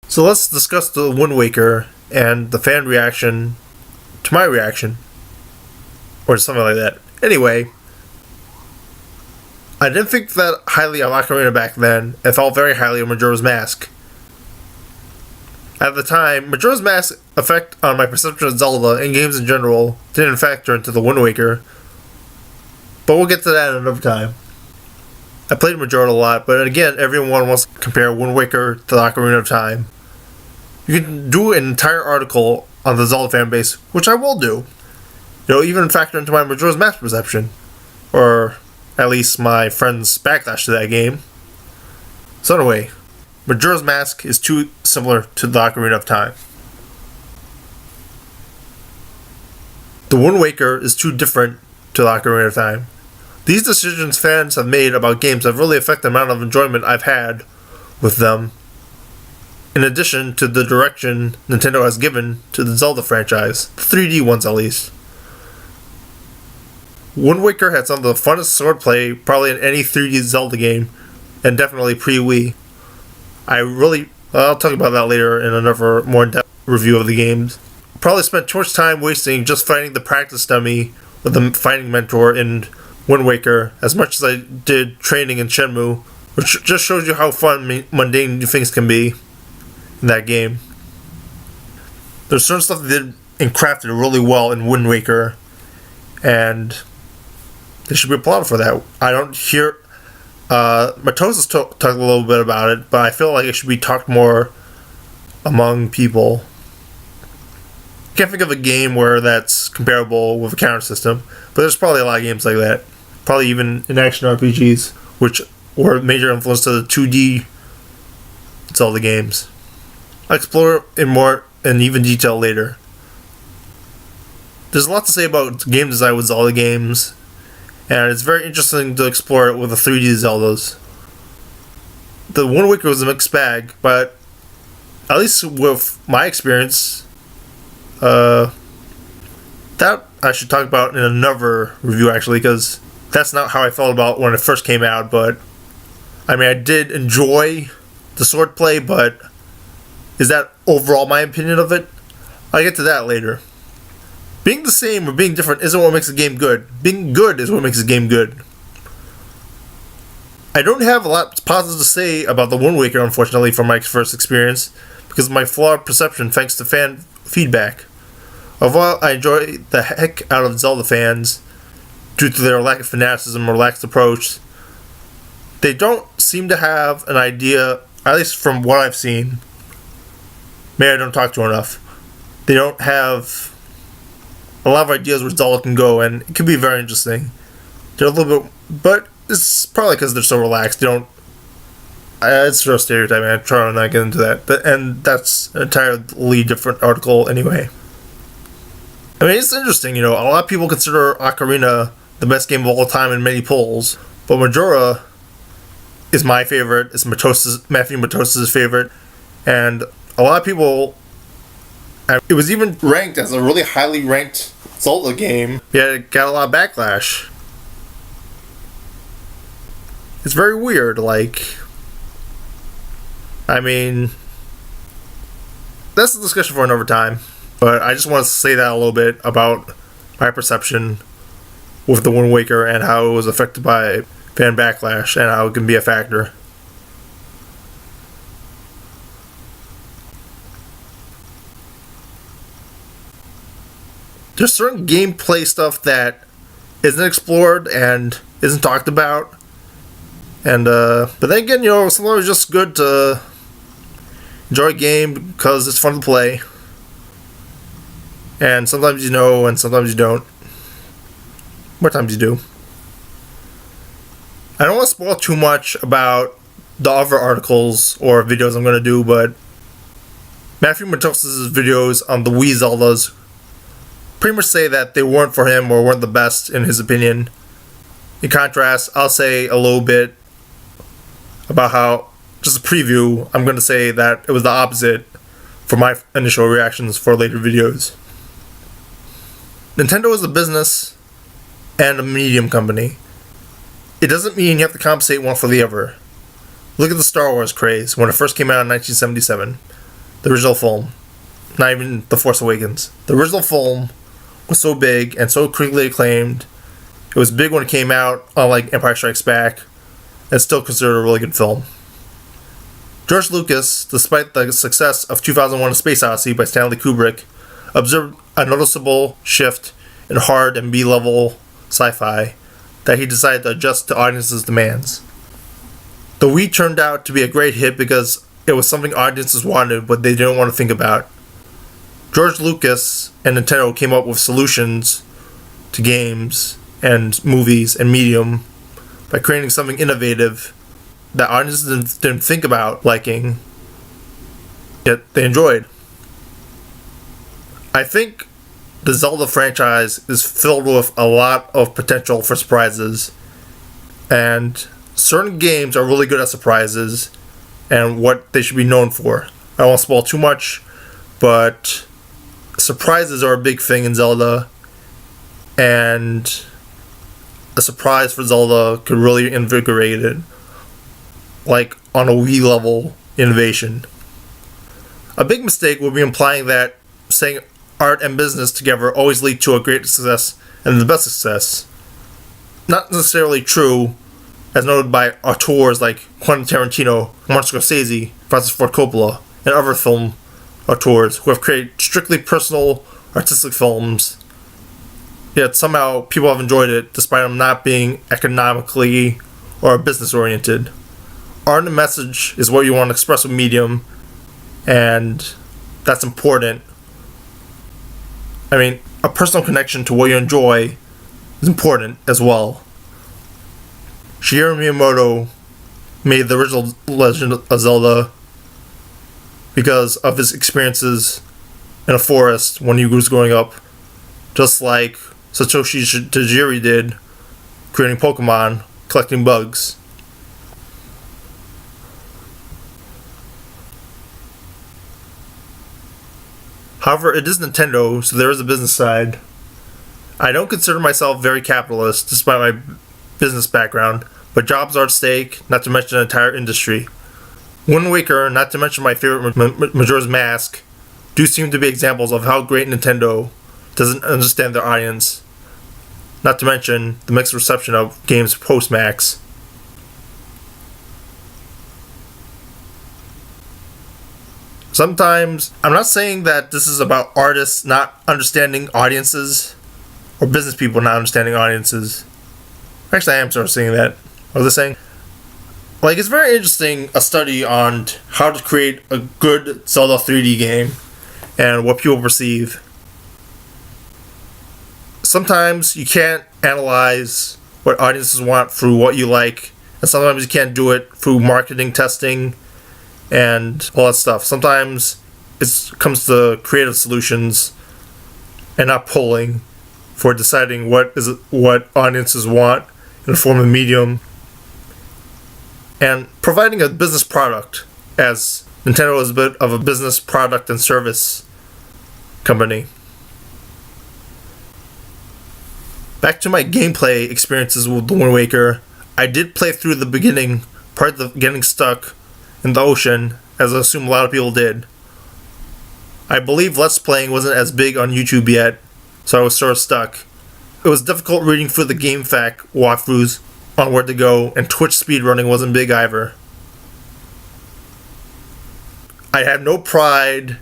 So let's discuss the Wind Waker and the fan reaction to my reaction, or something like that. Anyway, I didn't think that highly of Ocarina back then, and felt very highly of Majora's Mask. At the time, Majora's Mask's effect on my perception of Zelda and games in general didn't factor into the Wind Waker, but we'll get to that another time. I played Majora a lot, but again, everyone wants to compare Wind Waker to the Ocarina of Time. You can do an entire article on the Zelda fan base, which I will do. Even factor into my Majora's Mask perception, or at least my friend's backlash to that game. So anyway, Majora's Mask is too similar to the Ocarina of Time. The Wind Waker is too different to the Ocarina of Time. These decisions fans have made about games have really affected the amount of enjoyment I've had with them, in addition to the direction Nintendo has given to the Zelda franchise, the 3D ones at least. Wind Waker had some of the funnest swordplay probably in any 3D Zelda game, and definitely pre-Wii. I'll talk about that later in another more in-depth review of the games. Probably spent too much time wasting just fighting the practice dummy with the fighting mentor in Wind Waker, as much as I did training in Shenmue, which just shows you how fun mundane things can be in that game. There's certain stuff they did and crafted really well in Wind Waker, and they should be applauded for that. I don't hear Matosa's talked a little bit about it, but I feel like it should be talked more among people. Can't think of a game where that's comparable with a counter system, but there's probably a lot of games like that. Probably even in action RPGs, which were a major influence to the 2D Zelda games. I'll explore in more and even detail later. There's a lot to say about game design with Zelda games, and it's very interesting to explore it with the 3D Zeldas. The Wind Waker was a mixed bag, but at least with my experience, that I should talk about in another review actually, because that's not how I felt about when it first came out. But I did enjoy the swordplay, but is that overall my opinion of it? I'll get to that later. Being the same or being different isn't what makes a game good. Being good is what makes a game good. I don't have a lot positive to say about the Wind Waker, unfortunately, from my first experience, because of my flawed perception thanks to fan feedback. Although I enjoy the heck out of Zelda fans due to their lack of fanaticism or lax approach, they don't seem to have an idea, at least from what I've seen. Maybe I don't talk to enough. They don't have a lot of ideas where Zelda can go, and it can be very interesting. They're a little bit, but it's probably because they're so relaxed. They don't. It's a stereotype, man. I'm trying to not get into that, and that's an entirely different article anyway. It's interesting, a lot of people consider Ocarina the best game of all time in many polls, but Majora is my favorite. It's Matthew Matosa's favorite, and a lot of people. It was even ranked as a really highly ranked Zelda game. Yeah, it got a lot of backlash. It's very weird. That's a discussion for another time. But I just want to say that a little bit about my perception with the Wind Waker and how it was affected by fan backlash and how it can be a factor. There's certain gameplay stuff that isn't explored and isn't talked about. And but then again, sometimes it's just good to enjoy a game because it's fun to play. And sometimes you know, and sometimes you don't. More times you do. I don't want to spoil too much about the other articles or videos I'm going to do, but Matthew Matosa's videos on the Wii Zeldas pretty much say that they weren't for him or weren't the best in his opinion. In contrast, I'll say a little bit about how, just a preview, I'm going to say that it was the opposite for my initial reactions for later videos. Nintendo is a business and a medium company. It doesn't mean you have to compensate one for the other. Look at the Star Wars craze when it first came out in 1977. the original film, not even The Force Awakens. The original film was so big and so critically acclaimed. It was big when it came out, unlike Empire Strikes Back. It's still considered a really good film. George Lucas, despite the success of 2001: A Space Odyssey by Stanley Kubrick, observed a noticeable shift in hard and B-level sci-fi that he decided to adjust to audiences' demands. The Wii turned out to be a great hit because it was something audiences wanted but they didn't want to think about. George Lucas and Nintendo came up with solutions to games and movies and medium by creating something innovative that audiences didn't think about liking, yet they enjoyed. I think the Zelda franchise is filled with a lot of potential for surprises, and certain games are really good at surprises and what they should be known for. I don't want to spoil too much, but surprises are a big thing in Zelda, and a surprise for Zelda could really invigorate it, like on a Wii level innovation. A big mistake would be implying that saying art and business together always lead to a great success and the best success. Not necessarily true, as noted by auteurs like Quentin Tarantino, Martin Scorsese, Francis Ford Coppola, and other film auteurs who have created strictly personal, artistic films, yet somehow people have enjoyed it despite them not being economically or business oriented. Art and message is what you want to express with medium, and that's important. I mean, a personal connection to what you enjoy is important as well. Shigeru Miyamoto made the original Legend of Zelda because of his experiences in a forest when he was growing up, just like Satoshi Tajiri did, creating Pokemon, collecting bugs. However, it is Nintendo, so there is a business side. I don't consider myself very capitalist, despite my business background, but jobs are at stake, not to mention the entire industry. Wind Waker, not to mention my favorite Majora's Mask, do seem to be examples of how great Nintendo doesn't understand their audience, not to mention the mixed reception of games post-Max. Sometimes, I'm not saying that this is about artists not understanding audiences, or business people not understanding audiences. Actually, I am sort of saying that. What was I saying? Like, it's very interesting, a study on how to create a good Zelda 3D game, and what people perceive. Sometimes you can't analyze what audiences want through what you like, and sometimes you can't do it through marketing testing and all that stuff. Sometimes it comes to creative solutions and not polling for deciding what audiences want in the form of medium, and providing a business product, as Nintendo is a bit of a business product and service company. Back to my gameplay experiences with the Wind Waker, I did play through the beginning, part of getting stuck in the ocean, as I assume a lot of people did. I believe Let's Playing wasn't as big on YouTube yet, so I was sort of stuck. It was difficult reading through the GameFAQ walkthroughs on where to go, and Twitch speedrunning wasn't big either. I had no pride,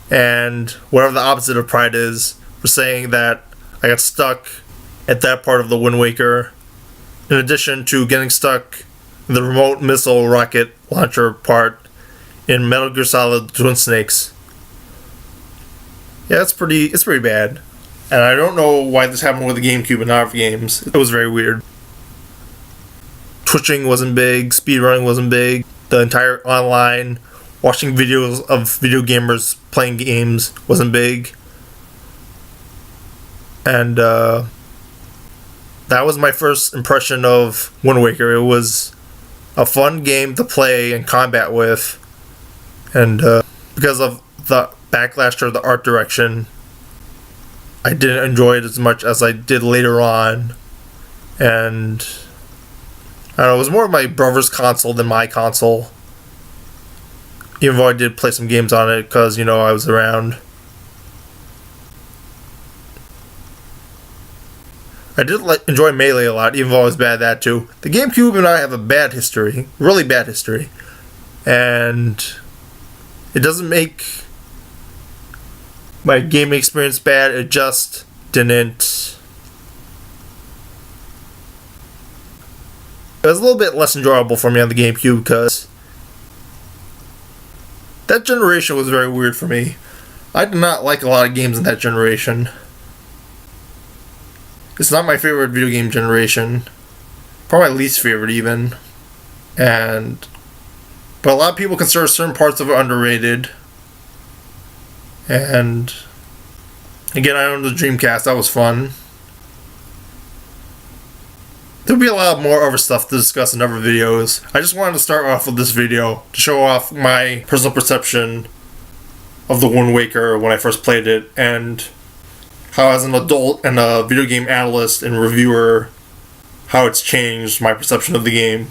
and whatever the opposite of pride is, for saying that I got stuck at that part of the Wind Waker, in addition to getting stuck in the remote missile rocket launcher part in Metal Gear Solid Twin Snakes. Yeah, it's pretty bad. And I don't know why this happened with the GameCube and other games. It was very weird. Twitching wasn't big, speedrunning wasn't big, the entire online watching videos of video gamers playing games wasn't big. And that was my first impression of Wind Waker. It was a fun game to play and combat with, and because of the backlash to the art direction, I didn't enjoy it as much as I did later on. And I don't know, it was more of my brother's console than my console. even though I did play some games on it because, I was around. I did enjoy Melee a lot, even though I was bad at that too. The GameCube and I have a bad history, really bad history. And it doesn't make my gaming experience bad, it just didn't. It was a little bit less enjoyable for me on the GameCube because that generation was very weird for me. I did not like a lot of games in that generation. It's not my favorite video game generation. Probably my least favorite even. But a lot of people consider certain parts of it underrated. And again, I owned the Dreamcast. That was fun. There'll be a lot more other stuff to discuss in other videos. I just wanted to start off with this video to show off my personal perception of the Wind Waker when I first played it, and how as an adult and a video game analyst and reviewer, how it's changed my perception of the game.